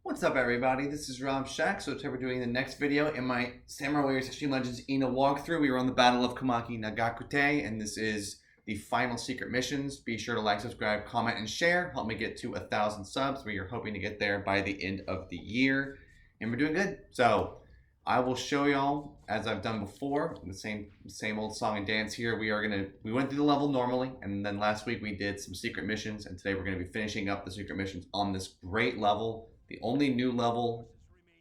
What's up, everybody? This is Rob Shack. So today we're doing the next video in my Samurai Warriors Extreme Legends Ina walkthrough. We were on the Battle of Komaki Nagakute, and this is the final secret missions. Be sure to like, subscribe, comment, and share. Help me get to 1,000 subs. We are hoping to get there by the end of the year, and we're doing good. So I will show y'all, as I've done before, the same old song and dance here. We went through the level normally, and then last week we did some secret missions, and today we're gonna be finishing up the secret missions on this great level. The only new level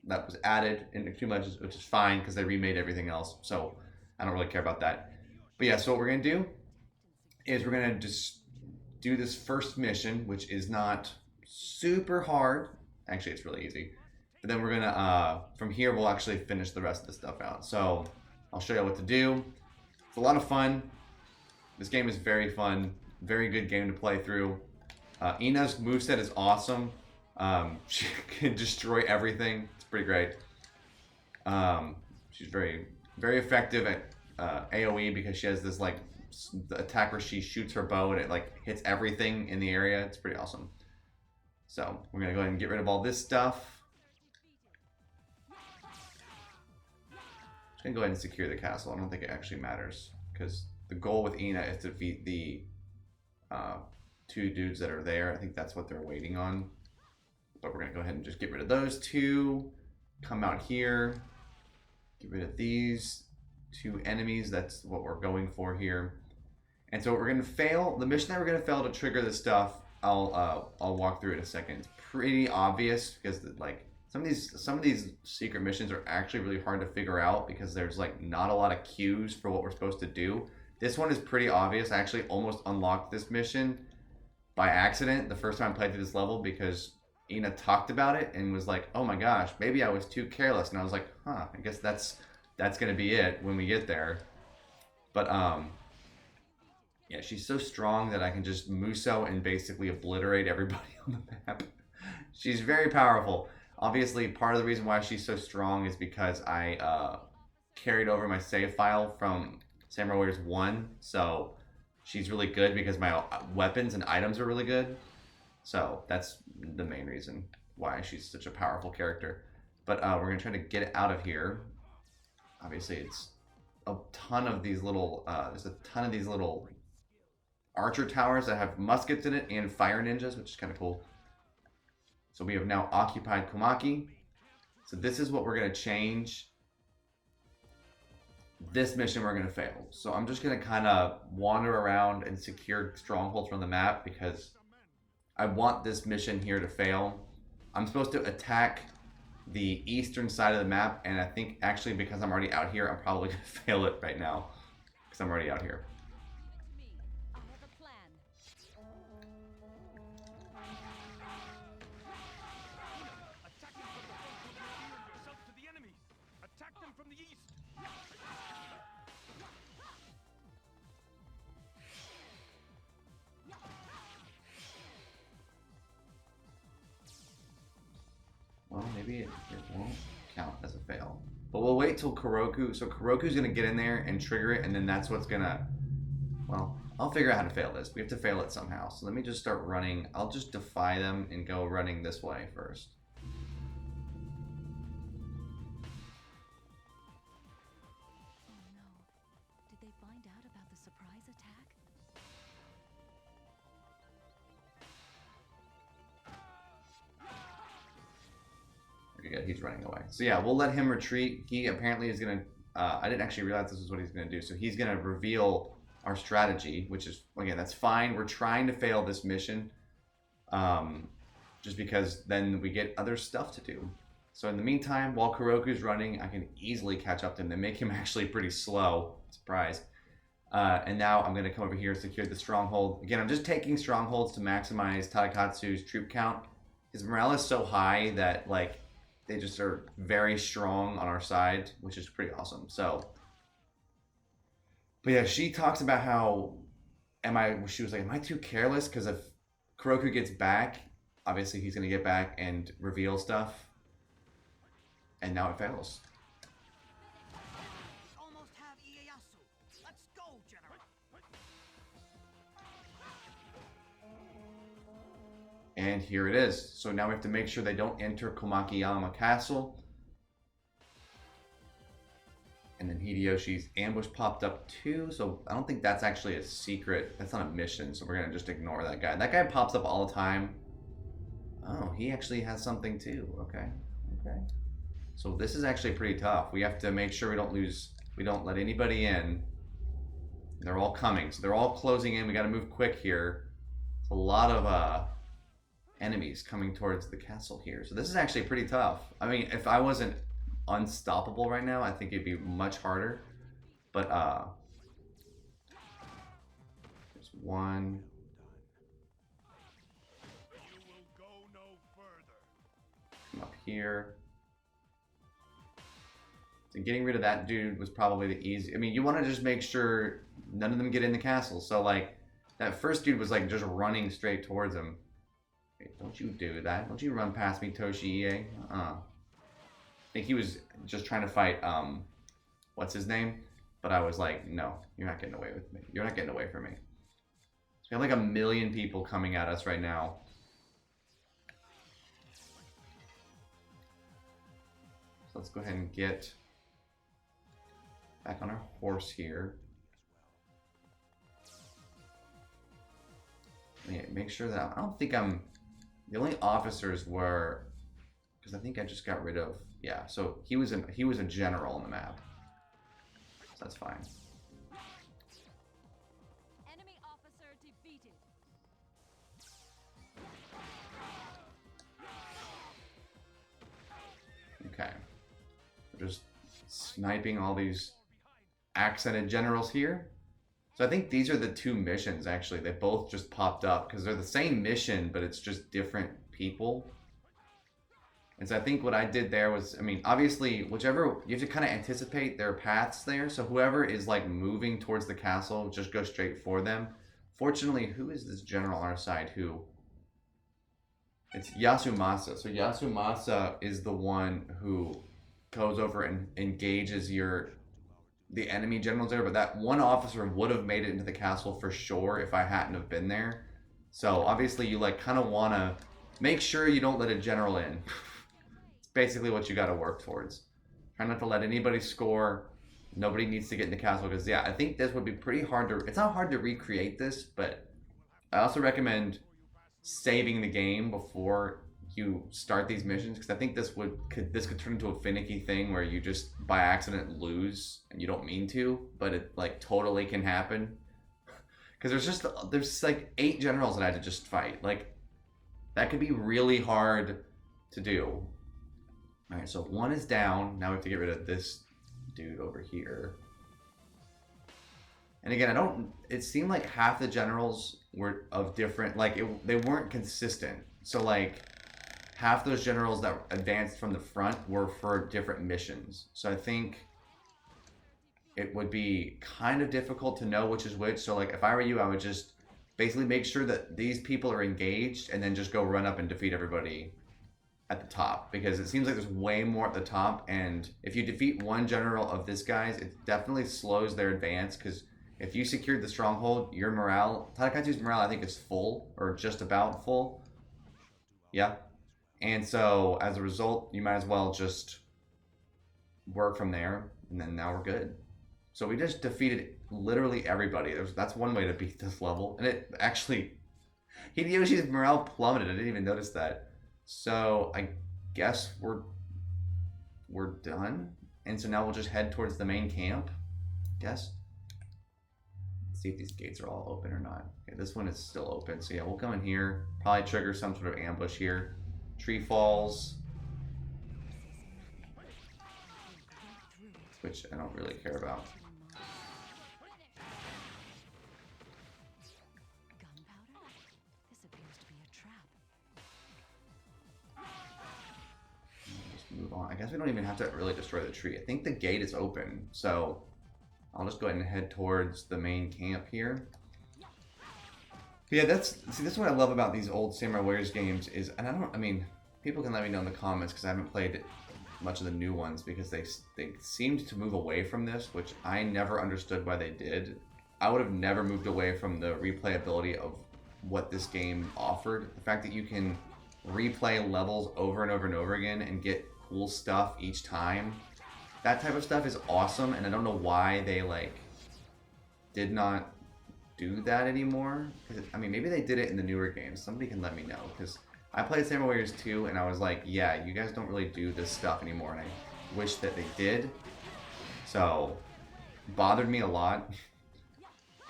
that was added in Extreme Legends, which is fine because they remade everything else, so I don't really care about that. But yeah, so what we're gonna do is we're gonna just do this first mission, which is not super hard. Actually, it's really easy. But then we're gonna, from here, we'll actually finish the rest of the stuff out. So I'll show you what to do. It's a lot of fun. This game is very fun. Very good game to play through. Ina's moveset is awesome. She can destroy everything. It's pretty great. She's very effective at AoE because she has this like the attack where she shoots her bow and it like hits everything in the area. It's pretty awesome. So we're gonna go ahead and get rid of all this stuff. I'm gonna go ahead and secure the castle. I don't think it actually matters because the goal with Ina is to defeat the two dudes that are there. I think that's what they're waiting on. But we're gonna go ahead and just get rid of those two. Come out here, get rid of these two enemies. That's what we're going for here. And so we're gonna fail. The mission that we're gonna fail to trigger this stuff, I'll walk through in a second. It's pretty obvious because like some of these secret missions are actually really hard to figure out because there's like not a lot of cues for what we're supposed to do. This one is pretty obvious. I actually almost unlocked this mission by accident the first time I played through this level because Ina talked about it and was like, oh my gosh, maybe I was too careless. And I was like, huh, I guess that's gonna be it when we get there. But yeah, she's so strong that I can just Muso and basically obliterate everybody on the map. She's very powerful. Obviously, part of the reason why she's so strong is because I carried over my save file from Samurai Warriors 1. So she's really good because my weapons and items are really good. So that's the main reason why she's such a powerful character. But we're gonna try to get out of here. Obviously, it's a ton of these little. There's a ton of these little archer towers that have muskets in it and fire ninjas, which is kind of cool. So we have now occupied Komaki. So this is what we're gonna change. This mission we're gonna fail. So I'm just gonna kind of wander around and secure strongholds from the map because I want this mission here to fail. I'm supposed to attack the eastern side of the map, and I think actually because I'm already out here, I'm probably gonna fail it right now because I'm already out here. Well, maybe it won't count as a fail. But we'll wait till Kuroku. So Kuroku's going to get in there and trigger it, and then that's what's going to... Well, I'll figure out how to fail this. We have to fail it somehow. So let me just start running. I'll just defy them and go running this way first. Oh no. Did they find out about the surprise attack? Okay, good. He's running away. So yeah, we'll let him retreat. He apparently is going to... I didn't actually realize this is what he's going to do. So he's going to reveal our strategy, which is, again, that's fine. We're trying to fail this mission just because then we get other stuff to do. So in the meantime, while Kuroku's running, I can easily catch up to him. They make him actually pretty slow. Surprise. And now I'm going to come over here and secure the stronghold. Again, I'm just taking strongholds to maximize Tadakatsu's troop count. His morale is so high that, like, they just are very strong on our side, which is pretty awesome. So, but yeah, she talks about how, she was like, am I too careless? Because if Kuroku gets back, obviously he's going to get back and reveal stuff. And now it fails. Almost have Ieyasu. Let's go, General. And here it is. So now we have to make sure they don't enter Komakiyama Castle. And then Hideyoshi's ambush popped up too, so I don't think that's actually a secret. That's not a mission, so we're gonna just ignore that guy. That guy pops up all the time. Oh, he actually has something too. Okay. Okay. So this is actually pretty tough. We have to make sure we don't let anybody in. They're all coming, so they're all closing in. We gotta move quick here. It's a lot of enemies coming towards the castle here. So this is actually pretty tough. I mean, if I wasn't unstoppable right now, I think it'd be much harder. But there's one. Come up here. So getting rid of that dude was probably the easy. I mean, you want to just make sure none of them get in the castle. So like that first dude was like just running straight towards him. Hey, don't you do that. Don't you run past me, Toshi. I think he was just trying to fight, what's his name? But I was like, no, you're not getting away with me. You're not getting away from me. So we have like 1 million people coming at us right now. So let's go ahead and get back on our horse here. Yeah, make sure that, I don't think I'm, the only officers were, because I think I just got rid of, yeah, so he was a general on the map. So that's fine. Enemy officer defeated. Okay. We're just sniping all these accented generals here. So I think these are the 2 missions actually. They both just popped up because they're the same mission, but it's just different people. And so I think what I did there was, I mean, obviously, whichever, you have to kind of anticipate their paths there. So whoever is like moving towards the castle, just go straight for them. Fortunately, who is this general on our side who? It's Yasumasa. So Yasumasa is the one who goes over and engages the enemy generals there. But that one officer would have made it into the castle for sure if I hadn't have been there. So obviously you like kind of want to make sure you don't let a general in. Basically what you got to work towards. Try not to let anybody score. Nobody needs to get in the castle because yeah, I think this would be pretty hard to, it's not hard to recreate this, but I also recommend saving the game before you start these missions because I think this could turn into a finicky thing where you just by accident lose and you don't mean to, but it like totally can happen. Because there's like 8 generals that I had to just fight. Like that could be really hard to do. Alright, so 1 is down. Now we have to get rid of this dude over here. And again, it seemed like half the generals were of different, like, they weren't consistent. So, like, half those generals that advanced from the front were for different missions. So I think it would be kind of difficult to know which is which. So, like, if I were you, I would just basically make sure that these people are engaged and then just go run up and defeat everybody at the top, because it seems like there's way more at the top, and if you defeat one general of this guy's, it definitely slows their advance, because if you secured the stronghold, your morale, Tadakatsu's morale I think is full, or just about full. Yeah. And so as a result, you might as well just work from there, and then now we're good. So we just defeated literally everybody. That's one way to beat this level, and it actually, Hideyoshi's morale plummeted. I didn't even notice that. So I guess we're done, and so now we'll just head towards the main camp. Guess. Let's see if these gates are all open or not. Okay, this one is still open. So yeah, we'll come in here. Probably trigger some sort of ambush here. Tree falls, which I don't really care about. Gunpowder? This appears to be a trap. Just move on. I guess we don't even have to really destroy the tree. I think the gate is open, so I'll just go ahead and head towards the main camp here. But yeah, this is what I love about these old Samurai Warriors games is, and I mean, people can let me know in the comments because I haven't played much of the new ones because they seemed to move away from this, which I never understood why they did. I would have never moved away from the replayability of what this game offered. The fact that you can replay levels over and over and over again and get cool stuff each time. That type of stuff is awesome, and I don't know why they like did not do that anymore. I mean, maybe they did it in the newer games. Somebody can let me know, because I played Samurai Warriors 2 and I was like, yeah, you guys don't really do this stuff anymore, and I wish that they did. So, bothered me a lot.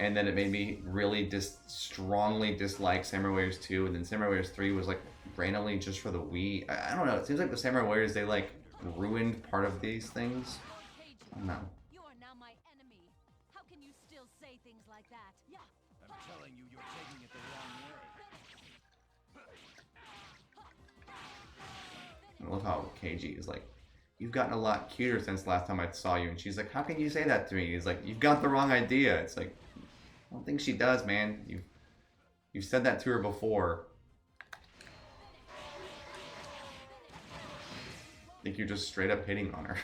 And then it made me really strongly dislike Samurai Warriors 2, and then Samurai Warriors 3 was like randomly just for the Wii. I don't know, it seems like the Samurai Warriors, they like ruined part of these things. I don't know. You are now my enemy. How can you still say things like that? Yeah. I'm telling you, you're taking it the wrong way. I love how KG is like, you've gotten a lot cuter since last time I saw you. And she's like, how can you say that to me? He's like, you've got the wrong idea. It's like, I don't think she does, man. You've said that to her before. I think you're just straight up hitting on her.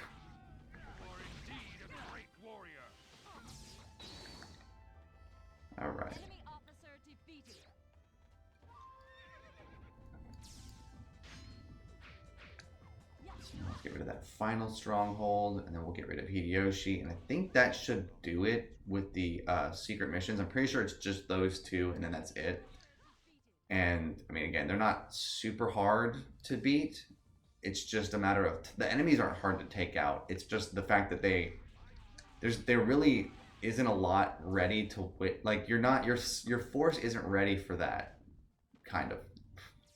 Alright. Enemy officer defeated. Let's get rid of that final stronghold, and then we'll get rid of Hideyoshi, and I think that should do it with the secret missions. I'm pretty sure it's just those two, and then that's it. And I mean, again, they're not super hard to beat. It's just a matter of the enemies aren't hard to take out. It's just the fact that there really isn't a lot ready to win. Like your force isn't ready for that, kind of,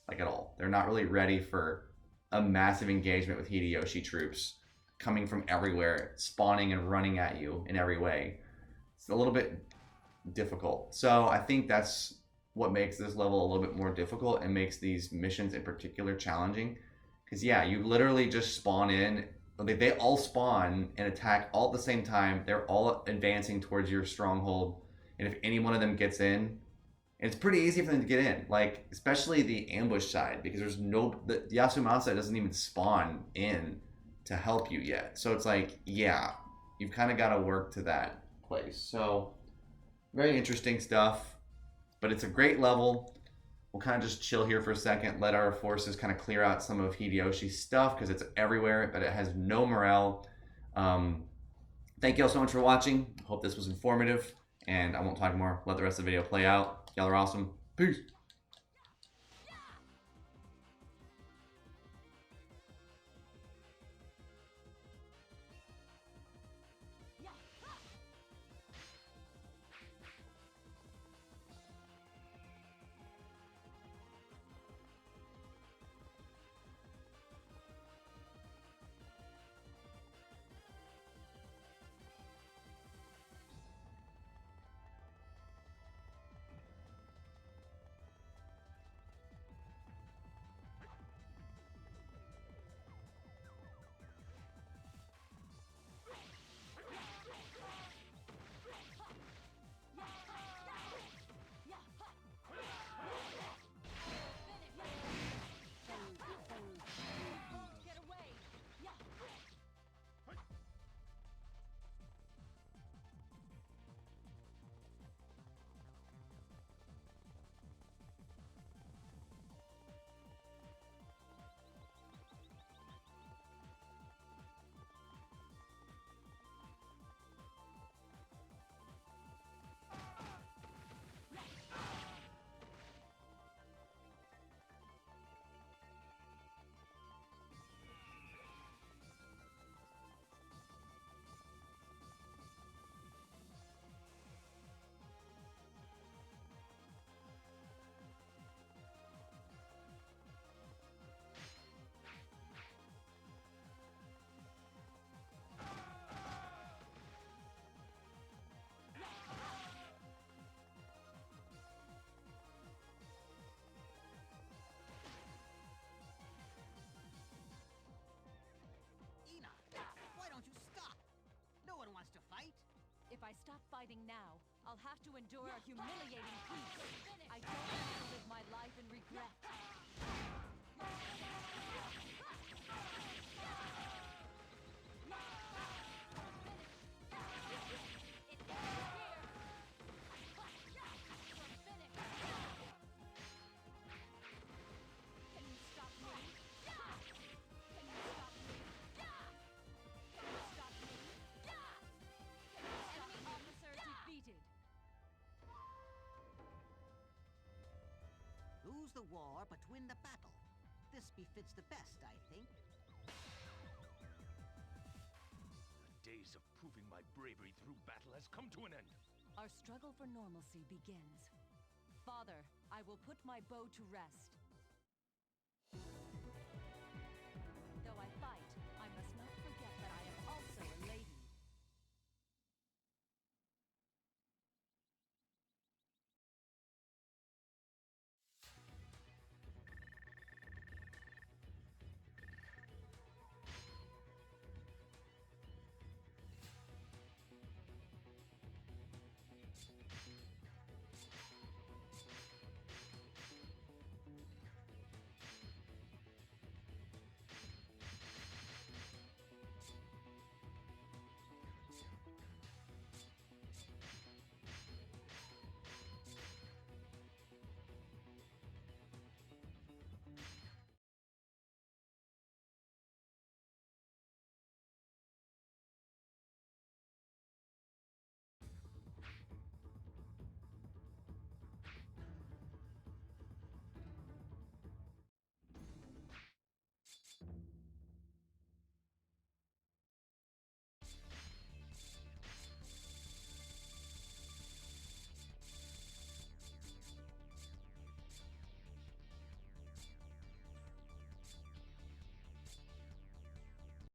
like, at all. They're not really ready for a massive engagement with Hideyoshi troops coming from everywhere, spawning and running at you in every way. It's a little bit difficult. So I think that's what makes this level a little bit more difficult and makes these missions in particular challenging. Because yeah, you literally just spawn in. They all spawn and attack all at the same time. They're all advancing towards your stronghold. And if any one of them gets in, it's pretty easy for them to get in. Like, especially the ambush side, because there's the Yasumasa doesn't even spawn in to help you yet. So it's like, yeah, you've kind of got to work to that place. So, very interesting stuff. But it's a great level. We'll kind of just chill here for a second, let our forces kind of clear out some of Hideyoshi's stuff, because it's everywhere, but it has no morale. Thank you all so much for watching. Hope this was informative, and I won't talk more. Let the rest of the video play out. Y'all are awesome. Peace. If I stop fighting now, I'll have to endure a humiliating peace. I don't want to live my life in regret. lose the war, but win the battle. This befits the best, I think. The days of proving my bravery through battle has come to an end. Our struggle for normalcy begins. Father, I will put my bow to rest.